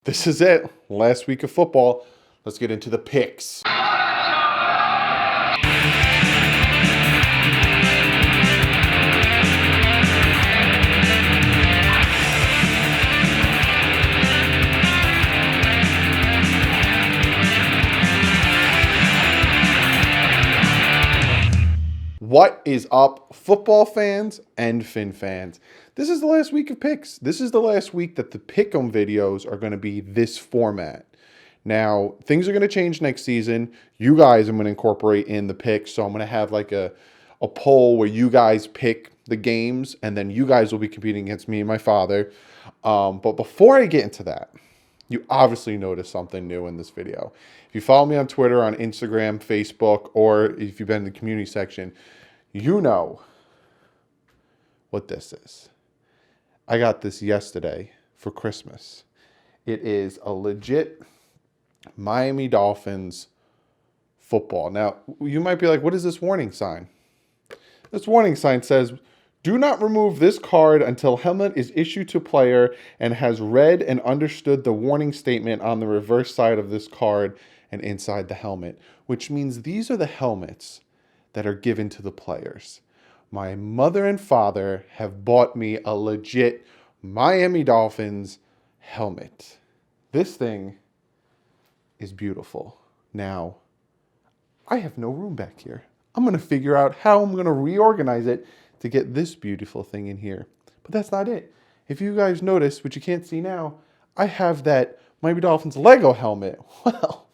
This is it. Last week of football. Let's get into the picks. What is up, football fans and Fin fans? This is the last week of picks. This is the last week that the pick'em videos are going to be this format. Now, things are going to change next season. You guys I'm going to incorporate in the picks. So I'm going to have like a poll where you guys pick the games, and then you guys will be competing against me and my father. But before I get into that, you obviously noticed something new in this video. If you follow me on Twitter, on Instagram, Facebook, or if you've been in the community section, you know what this is. I got this yesterday for Christmas. It is a legit Miami Dolphins football. Now, you might be like, what is this warning sign? This warning sign says, do not remove this card until helmet is issued to player and has read and understood the warning statement on the reverse side of this card and inside the helmet, which means these are the helmets that are given to the players. My mother and father have bought me a legit Miami Dolphins helmet. This thing is beautiful. Now, I have no room back here. I'm going to figure out how I'm going to reorganize it to get this beautiful thing in here. But that's not it. If you guys notice, which you can't see now, I have that Miami Dolphins Lego helmet. Well,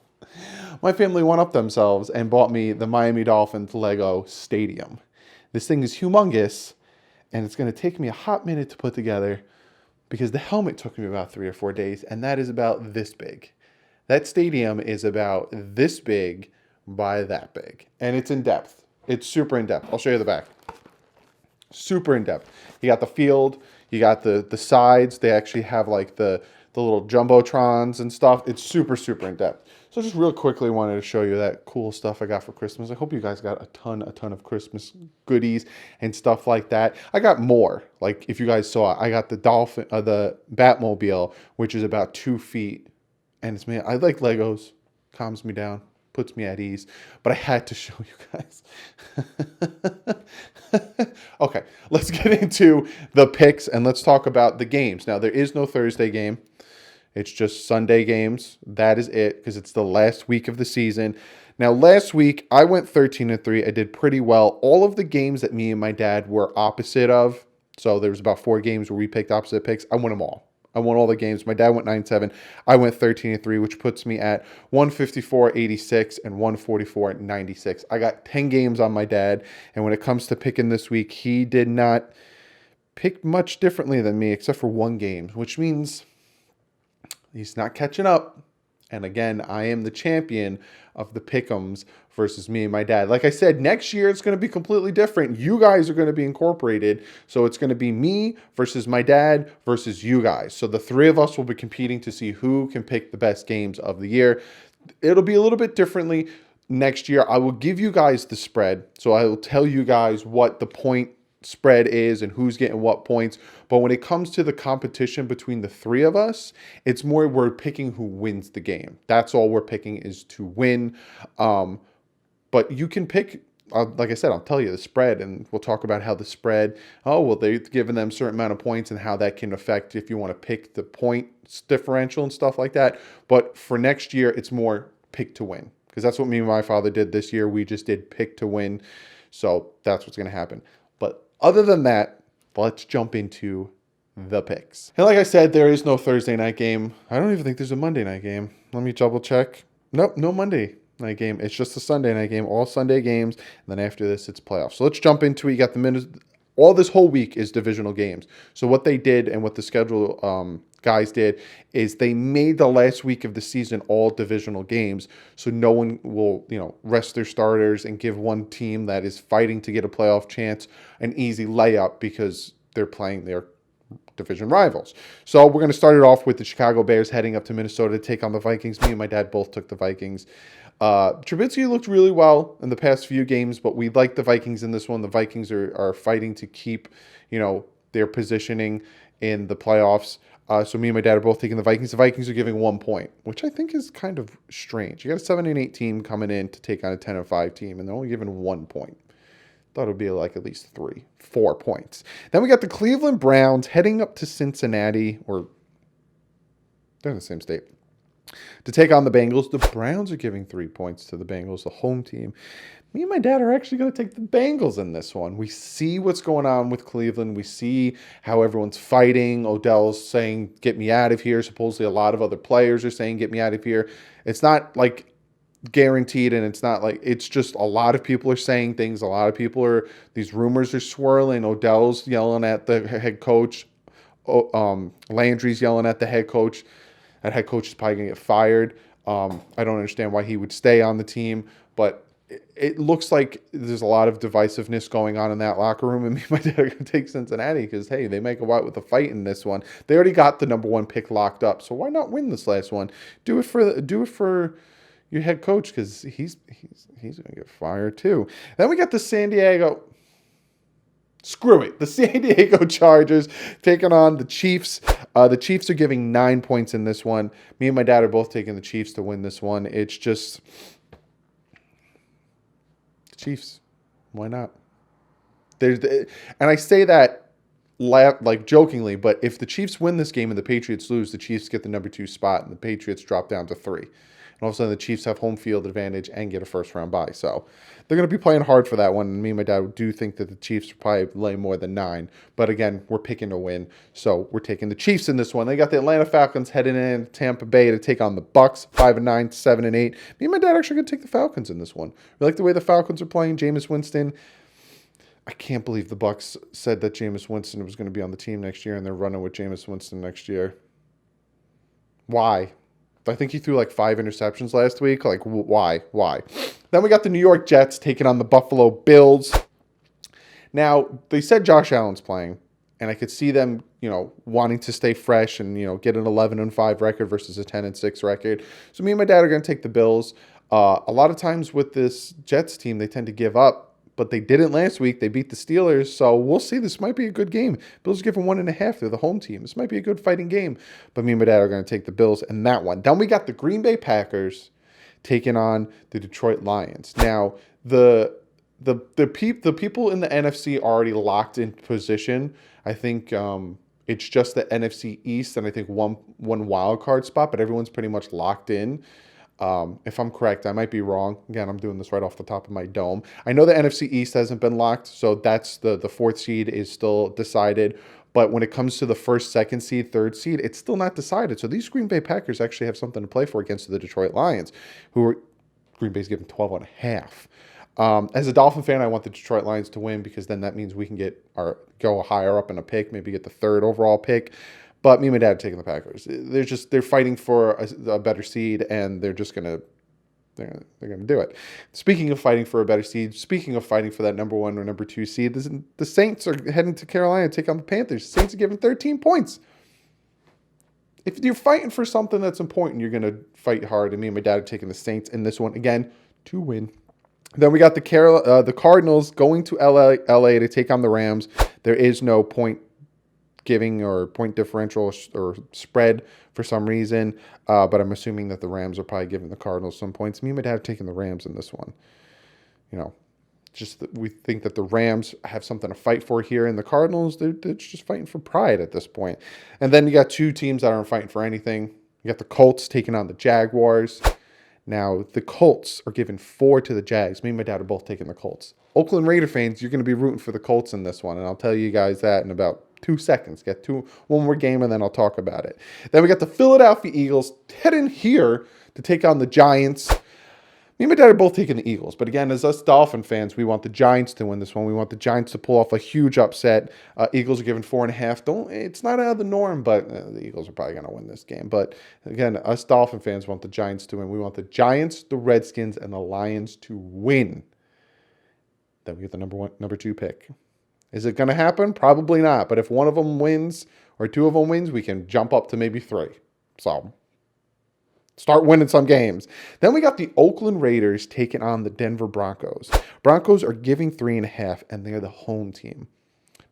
my family went up themselves and bought me the Miami Dolphins Lego Stadium. This thing is humongous, and it's going to take me a hot minute to put together because the helmet took me about 3 or 4 days, and that is about this big. That stadium is about this big by that big, and it's in depth. It's super in depth. I'll show you the back. Super in depth. You got the field, you got the sides. They actually have like the little jumbotrons and stuff. It's super, super in depth. So just real quickly wanted to show you that cool stuff I got for Christmas. I hope you guys got a ton of Christmas goodies and stuff like that. I got more. Like if you guys saw, I got the the Batmobile, which is about 2 feet. And it's, man, I like Legos. Calms me down, puts me at ease. But I had to show you guys. Okay, let's get into the picks and let's talk about the games. Now, there is no Thursday game. It's just Sunday games. That is it, because it's the last week of the season. Now, last week, I went 13-3. I did pretty well. All of the games that me and my dad were opposite of, so there was about 4 games where we picked opposite picks, I won them all. I won all the games. My dad went 9-7. I went 13-3, which puts me at 154.86 and 144.96. I got 10 games on my dad, and when it comes to picking this week, he did not pick much differently than me, except for 1 game, which means he's not catching up. And again, I am the champion of the pick'ems versus me and my dad. Like I said, next year it's going to be completely different. You guys are going to be incorporated. So it's going to be me versus my dad versus you guys. So the 3 of us will be competing to see who can pick the best games of the year. It'll be a little bit differently next year. I will give you guys the spread. So I will tell you guys what the point spread is and who's getting what points. But when it comes to the competition between the 3 of us, it's more we're picking who wins the game. That's all we're picking, is to win. But you can pick, like I said, I'll tell you the spread, and we'll talk about how the spread, they've given them a certain amount of points and how that can affect if you want to pick the points differential and stuff like that. But for next year, it's more pick to win, because that's what me and my father did this year. We just did pick to win. So that's what's going to happen. But other than that, let's jump into the picks. And like I said, there is no Thursday night game. I don't even think there's a Monday night game. Let me double check. Nope, no Monday night game. It's just a Sunday night game, all Sunday games. And then after this, it's playoffs. So let's jump into it. You got the minutes. All this whole week is divisional games. So what they did and what the schedule guys did is they made the last week of the season all divisional games. So no one will, rest their starters and give one team that is fighting to get a playoff chance an easy layup because they're playing their division rivals. So we're going to start it off with the Chicago Bears heading up to Minnesota to take on the Vikings. Me and my dad both took the Vikings. Trubisky looked really well in the past few games, but we like the Vikings in this one. The Vikings are fighting to keep, their positioning in the playoffs. So me and my dad are both taking the Vikings. The Vikings are giving 1 point, which I think is kind of strange. You got a 7-8 team coming in to take on a 10-5 team, and they're only giving 1 point. Thought it would be like at least 4 points. Then we got the Cleveland Browns heading up to Cincinnati, or they're in the same state, to take on the Bengals. The Browns are giving 3 points to the Bengals, the home team. Me and my dad are actually going to take the Bengals in this one. We see what's going on with Cleveland. We see how everyone's fighting. Odell's saying, get me out of here. Supposedly a lot of other players are saying, get me out of here. It's not like guaranteed, and it's not like, it's just a lot of people are saying things. A lot of people are, these rumors are swirling. Odell's yelling at the head coach. Landry's yelling at the head coach. That head coach is probably going to get fired. I don't understand why he would stay on the team, but it looks like there's a lot of divisiveness going on in that locker room, and me and my dad are going to take Cincinnati because, hey, they make a lot with a fight in this one. They already got the number 1 pick locked up, so why not win this last one? Do it for your head coach, because he's going to get fired too. Then we got the San Diego. Screw it. The San Diego Chargers taking on the Chiefs. The Chiefs are giving 9 points in this one. Me and my dad are both taking the Chiefs to win this one. It's just the Chiefs. Why not? And I say that like jokingly, but if the Chiefs win this game and the Patriots lose, the Chiefs get the number 2 spot and the Patriots drop down to 3. And all of a sudden, the Chiefs have home field advantage and get a first-round bye. So they're going to be playing hard for that one. And me and my dad do think that the Chiefs will probably lay more than 9. But again, we're picking to win. So we're taking the Chiefs in this one. They got the Atlanta Falcons heading in Tampa Bay to take on the Bucks, 5-9, 7-8. Me and my dad are actually going to take the Falcons in this one. We like the way the Falcons are playing. Jameis Winston. I can't believe the Bucks said that Jameis Winston was going to be on the team next year, and they're running with Jameis Winston next year. Why? I think he threw like 5 interceptions last week. Like, why? Then we got the New York Jets taking on the Buffalo Bills. Now, they said Josh Allen's playing, and I could see them, wanting to stay fresh and, get an 11-5 record versus a 10-6 record. So me and my dad are going to take the Bills. A lot of times with this Jets team, they tend to give up, but they didn't last week. They beat the Steelers, so we'll see. This might be a good game. Bills are giving 1.5. They're the home team. This might be a good fighting game, but me and my dad are going to take the Bills in that one. Then we got the Green Bay Packers taking on the Detroit Lions. Now, the people in the NFC are already locked in position. I think it's just the NFC East and I think one wild card spot, but everyone's pretty much locked in. If I'm correct, I might be wrong. Again, I'm doing this right off the top of my dome. I know the NFC East hasn't been locked, so that's the 4th seed is still decided. But when it comes to the 1st, 2nd seed, 3rd seed, it's still not decided. So these Green Bay Packers actually have something to play for against the Detroit Lions, who are Green Bay's given 12.5. As a Dolphin fan, I want the Detroit Lions to win because then that means we can go higher up in a pick, maybe get the 3rd overall pick. But me and my dad are taking the Packers. They're fighting for a better seed, and they're gonna do it. Speaking of fighting for a better seed, speaking of fighting for that number 1 or number 2 seed, the Saints are heading to Carolina to take on the Panthers. The Saints are given 13 points. If you're fighting for something that's important, you're gonna fight hard. And me and my dad are taking the Saints in this one again to win. Then we got the Cardinals going to LA to take on the Rams. There is no point giving or point differential or spread for some reason, but I'm assuming that the Rams are probably giving the Cardinals some points. Me and my dad are taking the Rams in this one. We think that the Rams have something to fight for here, and the Cardinals, they're just fighting for pride at this point. And then you got 2 teams that aren't fighting for anything. You got the Colts taking on the Jaguars. Now, the Colts are giving 4 to the Jags. Me and my dad are both taking the Colts. Oakland Raider fans, you're going to be rooting for the Colts in this one, and I'll tell you guys that in about 2 seconds. Get one more game, and then I'll talk about it. Then we got the Philadelphia Eagles heading here to take on the Giants. Me and my dad are both taking the Eagles. But again, as us Dolphin fans, we want the Giants to win this one. We want the Giants to pull off a huge upset. Eagles are given 4.5. It's not out of the norm, but the Eagles are probably going to win this game. But again, us Dolphin fans want the Giants to win. We want the Giants, the Redskins, and the Lions to win. Then we get the number 2 pick. Is it going to happen? Probably not. But if one of them wins or 2 of them wins, we can jump up to maybe 3. So start winning some games. Then we got the Oakland Raiders taking on the Denver Broncos. Broncos are giving 3.5, and they're the home team.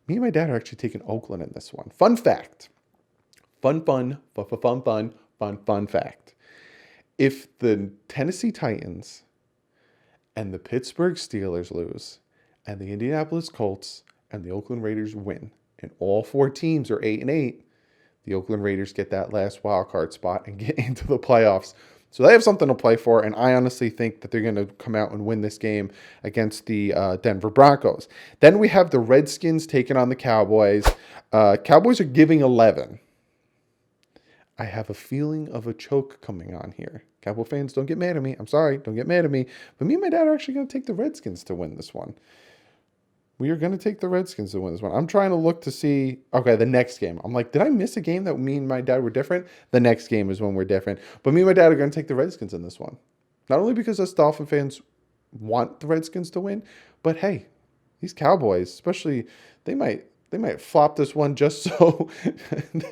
Me and my dad are actually taking Oakland in this one. Fun fact. Fun fact. If the Tennessee Titans and the Pittsburgh Steelers lose, and the Indianapolis Colts and the Oakland Raiders win, and all four teams are 8-8, the Oakland Raiders get that last wild card spot and get into the playoffs. So they have something to play for, and I honestly think that they're going to come out and win this game against the Denver Broncos. Then we have the Redskins taking on the Cowboys. Cowboys are giving 11. I have a feeling of a choke coming on here. Cowboy fans, don't get mad at me. I'm sorry, don't get mad at me. But me and my dad are actually going to take the Redskins to win this one. We are going to take the Redskins to win this one. I'm trying to look to see, okay, the next game. I'm like, did I miss a game that me and my dad were different? The next game is when we're different. But me and my dad are going to take the Redskins in this one. Not only because us Dolphin fans want the Redskins to win, but hey, these Cowboys, especially, they might flop this one just so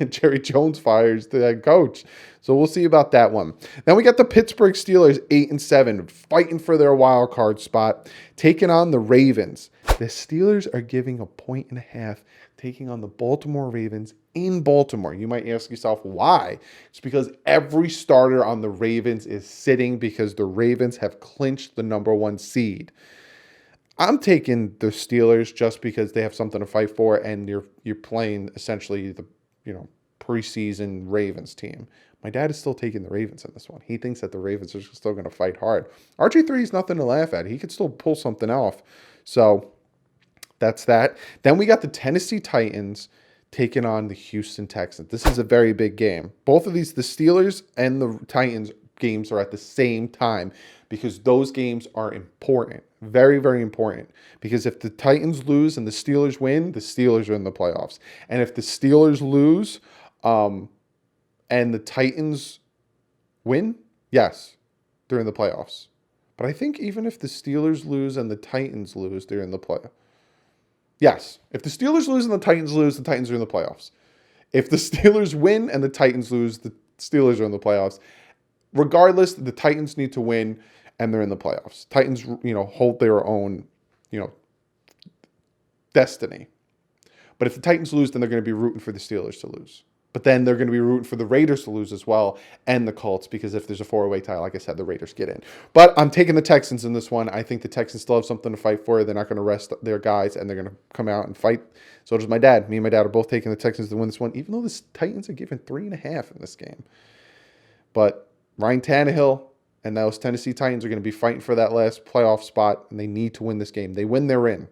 Jerry Jones fires the head coach. So we'll see about that one. Then we got the Pittsburgh Steelers, 8-7, fighting for their wild card spot, taking on the Ravens. The Steelers are giving 1.5 taking on the Baltimore Ravens in Baltimore. You might ask yourself why. It's because every starter on the Ravens is sitting because the Ravens have clinched the #1 seed. I'm taking the Steelers just because they have something to fight for, and you're playing essentially the preseason Ravens team. My dad is still taking the Ravens in this one. He thinks that the Ravens are still going to fight hard. RG3 is nothing to laugh at. He could still pull something off. So that's that. Then we got the Tennessee Titans taking on the Houston Texans. This is a very big game. Both of these, the Steelers and the Titans games, are at the same time because those games are important. Very, very important. Because if the Titans lose and the Steelers win, the Steelers are in the playoffs. And if the Steelers lose and the Titans win, yes, they're in the playoffs. But I think even if the Steelers lose and the Titans lose, they're in the playoffs. Yes, if the Steelers lose and the Titans lose, the Titans are in the playoffs. If the Steelers win and the Titans lose, the Steelers are in the playoffs. Regardless, the Titans need to win, and they're in the playoffs. Titans, hold their own, destiny. But if the Titans lose, then they're going to be rooting for the Steelers to lose. But then they're going to be rooting for the Raiders to lose as well, and the Colts, because if there's a four-way tie, like I said, the Raiders get in. But I'm taking the Texans in this one. I think the Texans still have something to fight for. They're not going to rest their guys, and they're going to come out and fight. So does my dad. Me and my dad are both taking the Texans to win this one, even though the Titans are given 3.5 in this game. But Ryan Tannehill and those Tennessee Titans are going to be fighting for that last playoff spot, and they need to win this game. They win, they're in.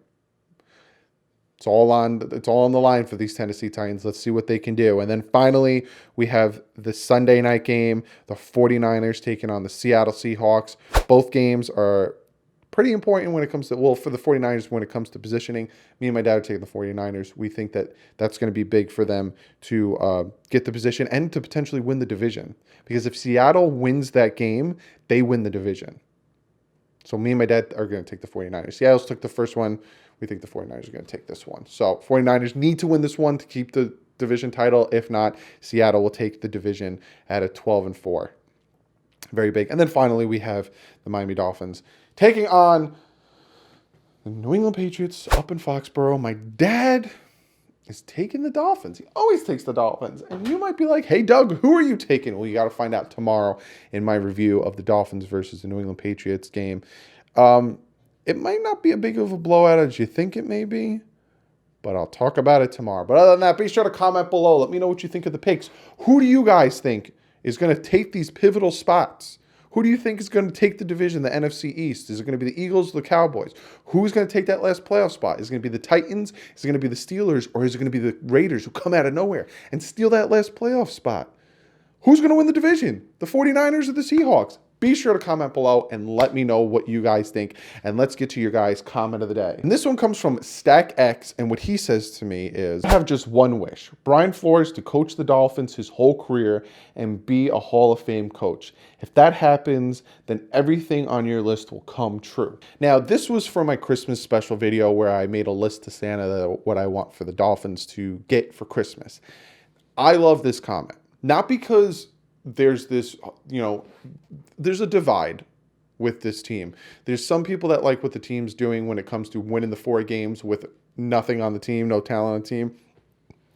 It's all on the line for these Tennessee Titans. Let's see what they can do. And then finally, we have the Sunday night game, the 49ers taking on the Seattle Seahawks. Both games are pretty important when it comes to, for the 49ers when it comes to positioning. Me and my dad are taking the 49ers. We think that that's going to be big for them to get the position and to potentially win the division. Because if Seattle wins that game, they win the division. So me and my dad are going to take the 49ers. Seattle's took the first one. We think the 49ers are going to take this one. So 49ers need to win this one to keep the division title. If not, Seattle will take the division at a 12-4. Very big. And then finally, we have the Miami Dolphins taking on the New England Patriots up in Foxborough. My dad is taking the Dolphins. He always takes the Dolphins. And you might be like, hey, Doug, who are you taking? Well, you got to find out tomorrow in my review of the Dolphins versus the New England Patriots game. It might not be as big of a blowout as you think it may be, but I'll talk about it tomorrow. But other than that, be sure to comment below. Let me know what you think of the picks. Who do you guys think is going to take these pivotal spots? Who do you think is going to take the division, the NFC East? Is it going to be the Eagles or the Cowboys? Who's going to take that last playoff spot? Is it going to be the Titans? Is it going to be the Steelers? Or is it going to be the Raiders who come out of nowhere and steal that last playoff spot? Who's going to win the division? The 49ers or the Seahawks? Be sure to comment below and let me know what you guys think. And let's get to your guys' comment of the day. And this one comes from StackX, and what he says to me is, I have just one wish. Brian Flores to coach the Dolphins his whole career and be a Hall of Fame coach. If that happens, then everything on your list will come true. Now, this was for my Christmas special video where I made a list to Santa what I want for the Dolphins to get for Christmas. I love this comment. Not because there's this, there's a divide with this team. There's some people that like what the team's doing when it comes to winning the 4 games with nothing on the team, no talent on the team.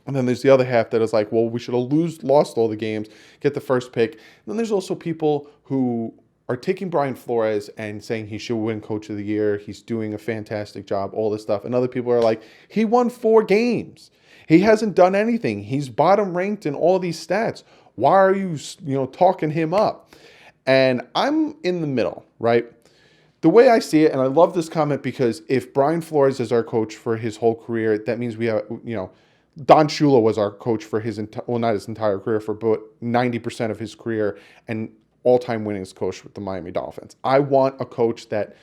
And then there's the other half that is like, well, we should have lost all the games, get the first pick. And then there's also people who are taking Brian Flores and saying he should win Coach of the Year. He's doing a fantastic job, all this stuff. And other people are like, he won 4 games. He hasn't done anything. He's bottom ranked in all these stats. Why are you, talking him up? And I'm in the middle, right? The way I see it, and I love this comment because if Brian Flores is our coach for his whole career, that means we have, Don Shula was our coach for not his entire career, for about 90% of his career, and all-time winningest coach with the Miami Dolphins. I want a coach that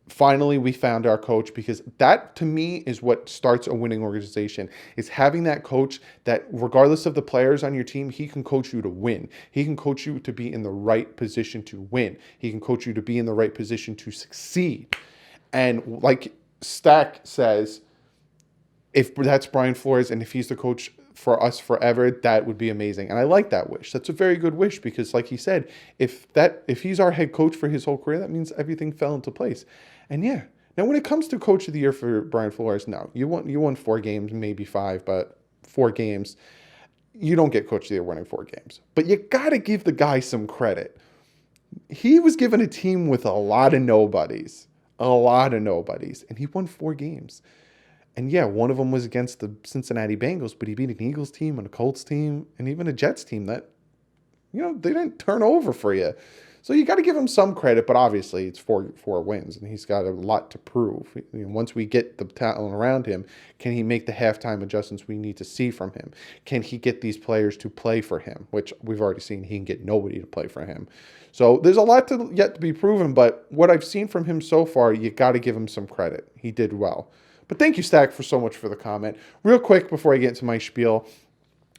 finally we found our coach, because that to me is what starts a winning organization, is having that coach that regardless of the players on your team, he can coach you to win. He can coach you to be in the right position to win. He can coach you to be in the right position to succeed. And like Stack says, if that's Brian Flores and if he's the coach for us forever, that would be amazing. And I like that wish. That's a very good wish, because like he said, if he's our head coach for his whole career, that means everything fell into place. And yeah, now when it comes to Coach of the Year for Brian Flores, no, you won 4 games, maybe 5, but 4 games. You don't get Coach of the Year winning 4 games. But you got to give the guy some credit. He was given a team with a lot of nobodies, and he won 4 games. And yeah, one of them was against the Cincinnati Bengals, but he beat an Eagles team and a Colts team and even a Jets team that, they didn't turn over for you. So you got to give him some credit, but obviously it's 4 wins, and he's got a lot to prove. Once we get the talent around him, can he make the halftime adjustments we need to see from him? Can he get these players to play for him, which we've already seen he can get nobody to play for him. So there's a lot yet to be proven, but what I've seen from him so far, you got to give him some credit. He did well. But thank you, Stack, for so much for the comment. Real quick before I get into my spiel,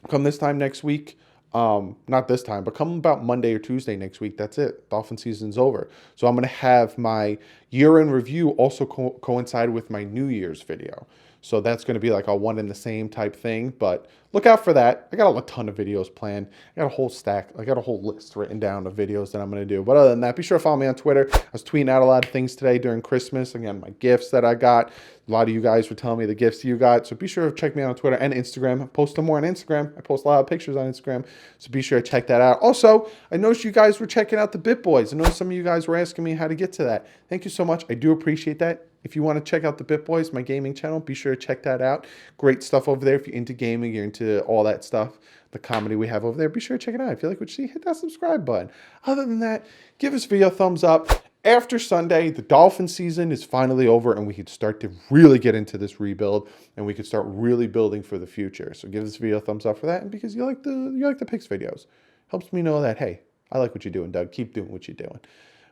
come this time next week, not this time, but come about Monday or Tuesday next week, that's it. Dolphin season's over. So I'm going to have my year-end review also coincide with my New Year's video. So that's going to be like a one and the same type thing, but look out for that. I got a ton of videos planned. I got a whole stack. I got a whole list written down of videos that I'm going to do. But other than that, be sure to follow me on Twitter. I was tweeting out a lot of things today during Christmas. Again, my gifts that I got. A lot of you guys were telling me the gifts you got. So be sure to check me out on Twitter and Instagram. I post more on Instagram. I post a lot of pictures on Instagram. So be sure to check that out. Also, I noticed you guys were checking out the Bit Boys. I know some of you guys were asking me how to get to that. Thank you so much. I do appreciate that. If you want to check out the Bit Boys, my gaming channel, be sure to check that out. Great stuff over there. If you're into gaming, you're into all that stuff, the comedy we have over there, be sure to check it out. If you like what you see, hit that subscribe button. Other than that, give this video a thumbs up. After Sunday, the Dolphin season is finally over, and we could start to really get into this rebuild, and we could start really building for the future. So give this video a thumbs up for that, and because you like the picks videos. Helps me know that, hey, I like what you're doing, Doug. Keep doing what you're doing.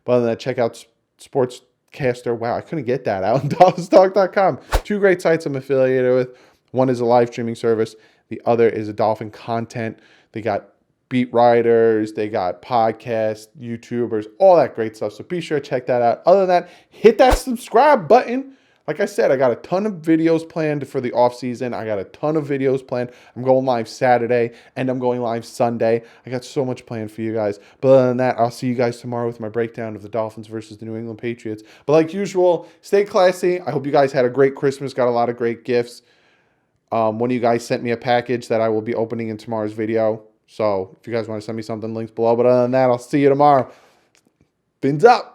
But other than that, check out Sportscaster. Wow, I couldn't get that out on DolphinsTalk.com. 2 great sites I'm affiliated with. One is a live streaming service. The other is a Dolphin content. They got beat writers, they got podcasts, YouTubers, all that great stuff. So be sure to check that out. Other than that, hit that subscribe button. Like I said, I got a ton of videos planned for the off season. I got a ton of videos planned. I'm going live Saturday and I'm going live Sunday. I got so much planned for you guys. But other than that, I'll see you guys tomorrow with my breakdown of the Dolphins versus the New England Patriots. But like usual, stay classy. I hope you guys had a great Christmas, got a lot of great gifts. One of you guys sent me a package that I will be opening in tomorrow's video. So if you guys want to send me something, links below. But other than that, I'll see you tomorrow. Fins up.